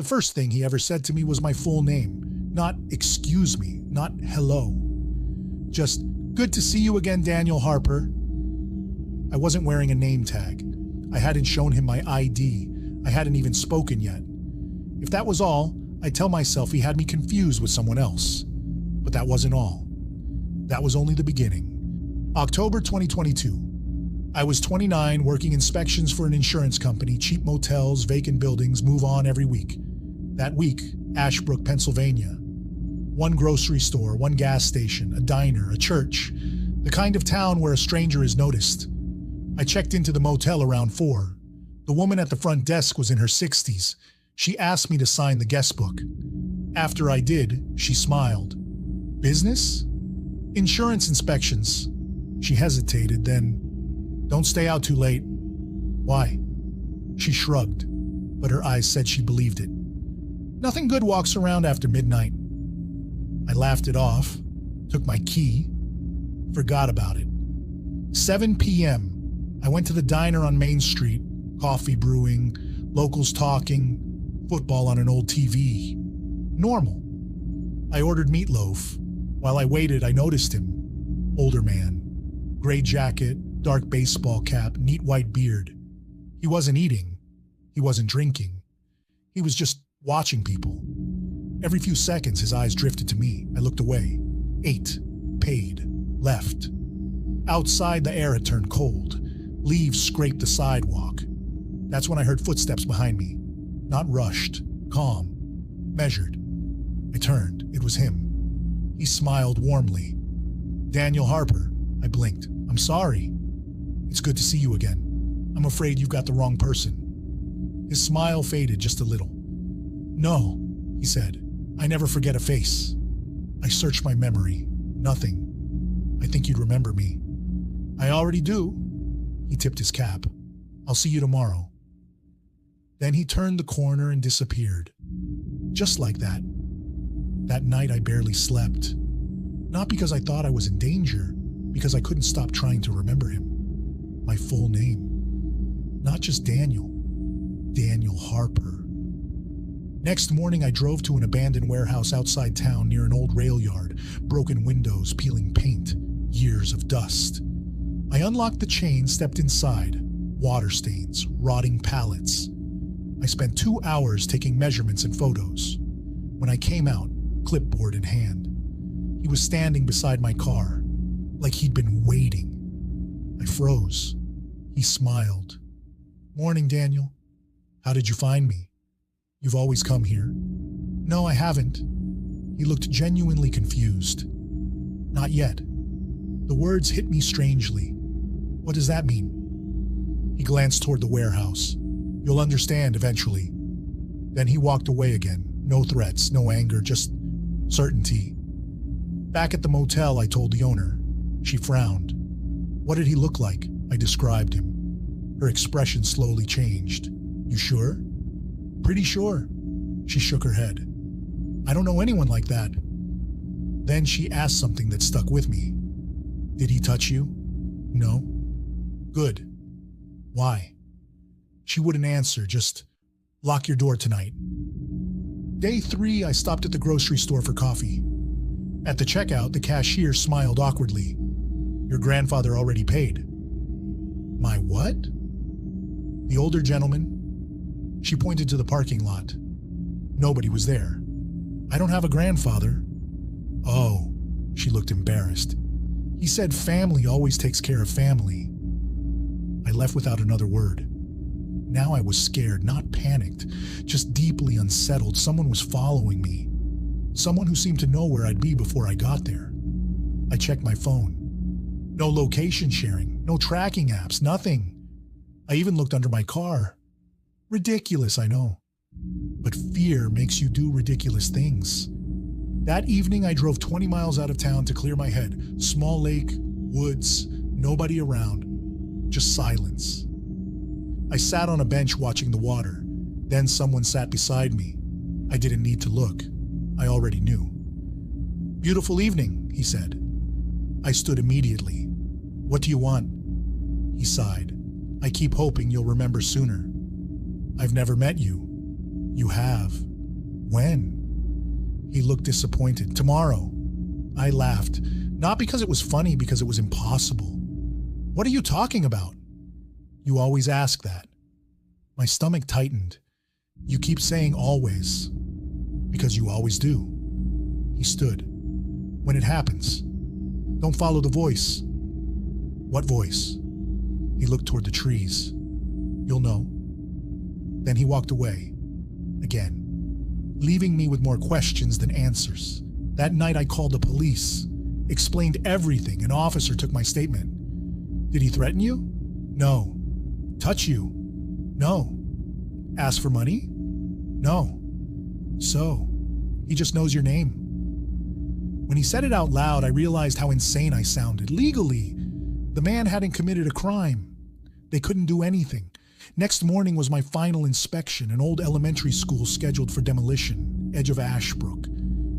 first thing he ever said to me was my full name. Not excuse me, not hello. Just, good to see you again, Daniel Harper. I wasn't wearing a name tag. I hadn't shown him my ID. I hadn't even spoken yet. If that was all, I'd tell myself he had me confused with someone else. But that wasn't all. That was only the beginning. October 2022. I was 29, working inspections for an insurance company, cheap motels, vacant buildings, move on every week. That week, Ashbrook, Pennsylvania. One grocery store, one gas station, a diner, a church. The kind of town where a stranger is noticed. I checked into the motel around 4. The woman at the front desk was in her 60s. She asked me to sign the guest book. After I did, she smiled. Business? Insurance inspections. She hesitated, then, don't stay out too late. Why? She shrugged, but her eyes said she believed it. Nothing good walks around after midnight. I laughed it off, took my key, forgot about it. 7 p.m. I went to the diner on Main Street, coffee brewing, locals talking, football on an old TV. Normal. I ordered meatloaf. While I waited, I noticed him. Older man. Gray jacket, dark baseball cap, neat white beard. He wasn't eating. He wasn't drinking. He was just watching people. Every few seconds, his eyes drifted to me. I looked away. Ate. Paid. Left. Outside, the air had turned cold. Leaves scraped the sidewalk. That's when I heard footsteps behind me. Not rushed. Calm. Measured. I turned. It was him. He smiled warmly. Daniel Harper. I blinked. I'm sorry. It's good to see you again. I'm afraid you've got the wrong person. His smile faded just a little. No, he said. I never forget a face. I searched my memory. Nothing. I think you'd remember me. I already do. He tipped his cap. I'll see you tomorrow. Then he turned the corner and disappeared. Just like that. That night I barely slept. Not because I thought I was in danger, because I couldn't stop trying to remember him. My full name. Not just Daniel. Daniel Harper. Next morning I drove to an abandoned warehouse outside town near an old rail yard. Broken windows, peeling paint, years of dust. I unlocked the chain, stepped inside. Water stains, rotting pallets. I spent 2 hours taking measurements and photos. When I came out, clipboard in hand, he was standing beside my car, like he'd been waiting. I froze. He smiled. Morning, Daniel. How did you find me? You've always come here. No, I haven't. He looked genuinely confused. Not yet. The words hit me strangely. What does that mean? He glanced toward the warehouse. You'll understand eventually. Then he walked away again. No threats, no anger, just certainty. Back at the motel, I told the owner. She frowned. What did he look like? I described him. Her expression slowly changed. You sure? Pretty sure. She shook her head. I don't know anyone like that. Then she asked something that stuck with me. Did he touch you? No. Good. Why? She wouldn't answer, just lock your door tonight. Day 3, I stopped at the grocery store for coffee. At the checkout, the cashier smiled awkwardly. Your grandfather already paid. My what? The older gentleman. She pointed to the parking lot. Nobody was there. I don't have a grandfather. Oh, she looked embarrassed. He said family always takes care of family. I left without another word. Now I was scared, not panicked, just deeply unsettled. Someone was following me. Someone who seemed to know where I'd be before I got there. I checked my phone. No location sharing, no tracking apps, nothing. I even looked under my car. Ridiculous, I know. But fear makes you do ridiculous things. That evening, I drove 20 miles out of town to clear my head. Small lake, woods, nobody around, just silence. I sat on a bench watching the water. Then someone sat beside me. I didn't need to look. I already knew. Beautiful evening, he said. I stood immediately. What do you want? He sighed. I keep hoping you'll remember sooner. I've never met you. You have. When? He looked disappointed. Tomorrow. I laughed. Not because it was funny, because it was impossible. What are you talking about? You always ask that. My stomach tightened. You keep saying always. Because you always do. He stood. When it happens. Don't follow the voice. What voice? He looked toward the trees. You'll know. Then he walked away. Again. Leaving me with more questions than answers. That night I called the police. Explained everything. An officer took my statement. Did he threaten you? No. Touch you? No. Ask for money? No. So, he just knows your name. When he said it out loud, I realized how insane I sounded. Legally, the man hadn't committed a crime. They couldn't do anything. Next morning was my final inspection, an old elementary school scheduled for demolition, edge of Ashbrook,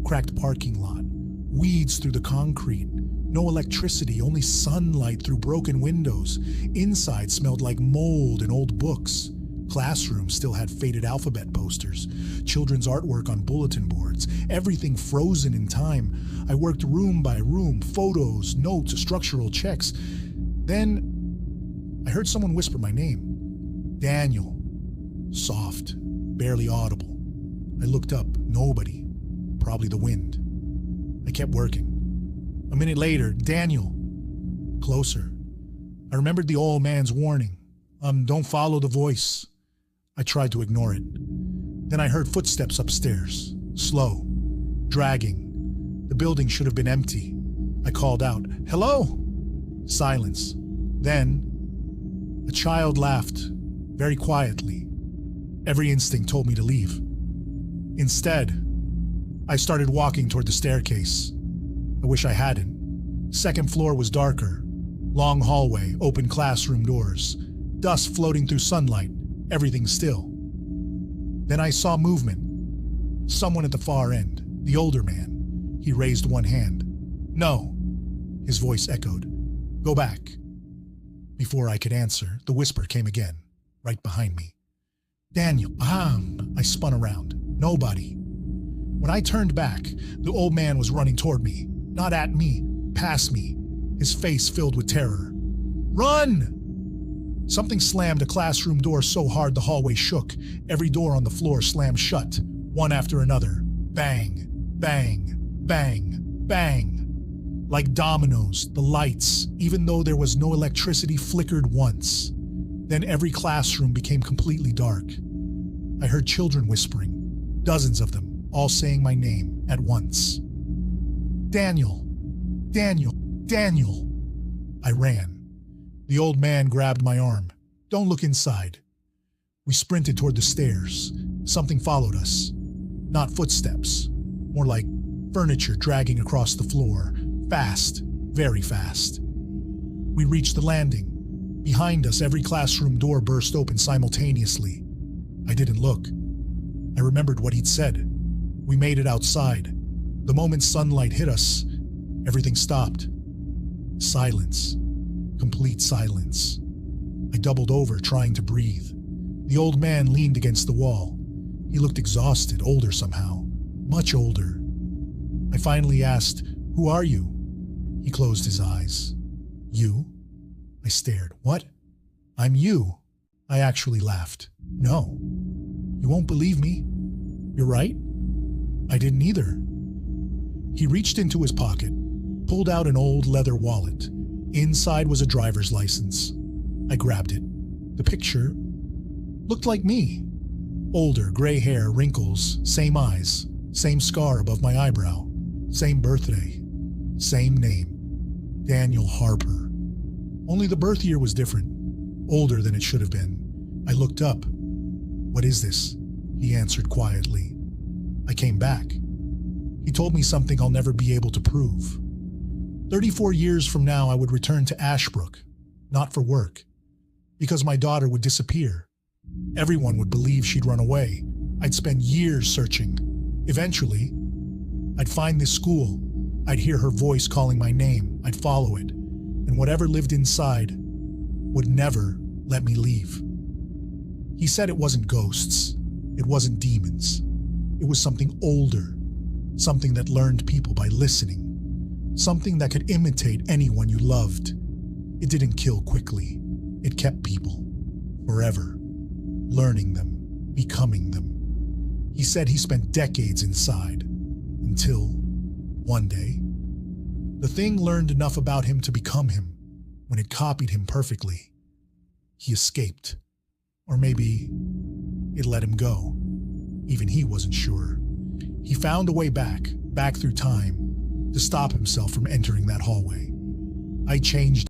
cracked parking lot, weeds through the concrete, no electricity, only sunlight through broken windows. Inside smelled like mold and old books. Classrooms still had faded alphabet posters, children's artwork on bulletin boards, everything frozen in time. I worked room by room, photos, notes, structural checks. Then I heard someone whisper my name. Daniel. Soft, barely audible. I looked up. Nobody. Probably the wind. I kept working. A minute later, Daniel. Closer. I remembered the old man's warning. Don't follow the voice. I tried to ignore it. Then I heard footsteps upstairs. Slow. Dragging. The building should have been empty. I called out, "Hello?" Silence. Then, a child laughed. Very quietly. Every instinct told me to leave. Instead, I started walking toward the staircase. I wish I hadn't. Second floor was darker. Long hallway, open classroom doors. Dust floating through sunlight. Everything still. Then I saw movement. Someone at the far end. The older man. He raised one hand. "No." His voice echoed. "Go back." Before I could answer, the whisper came again. Right behind me. "Daniel, I spun around. Nobody. When I turned back, the old man was running toward me. Not at me, past me, his face filled with terror. "Run!" Something slammed a classroom door so hard the hallway shook. Every door on the floor slammed shut, one after another. Bang, bang, bang, bang. Like dominoes, the lights, even though there was no electricity, flickered once. Then every classroom became completely dark. I heard children whispering, dozens of them, all saying my name at once. "Daniel, Daniel, Daniel." I ran. The old man grabbed my arm. "Don't look inside." We sprinted toward the stairs. Something followed us. Not footsteps, more like furniture dragging across the floor. Fast, very fast. We reached the landing. Behind us, every classroom door burst open simultaneously. I didn't look. I remembered what he'd said. We made it outside. The moment sunlight hit us, everything stopped. Silence. Complete silence. I doubled over, trying to breathe. The old man leaned against the wall. He looked exhausted, older somehow. Much older. I finally asked, "Who are you?" He closed his eyes. "You?" I stared. "What?" "I'm you." I actually laughed. "No. You won't believe me." "You're right." I didn't either. He reached into his pocket, pulled out an old leather wallet. Inside was a driver's license. I grabbed it. The picture looked like me. Older, gray hair, wrinkles, same eyes, same scar above my eyebrow, same birthday, same name. Daniel Harper. Only the birth year was different, older than it should have been. I looked up. "What is this?" He answered quietly. I came back. He told me something I'll never be able to prove. 34 years from now, I would return to Ashbrook, not for work, because my daughter would disappear. Everyone would believe she'd run away. I'd spend years searching. Eventually, I'd find this school. I'd hear her voice calling my name. I'd follow it. And whatever lived inside would never let me leave. He said it wasn't ghosts. It wasn't demons. It was something older, something that learned people by listening, something that could imitate anyone you loved. It didn't kill quickly. It kept people forever, learning them, becoming them. He said he spent decades inside, until one day, the thing learned enough about him to become him. When it copied him perfectly, he escaped. Or maybe it let him go. Even he wasn't sure. He found a way back through time, to stop himself from entering that hallway. I changed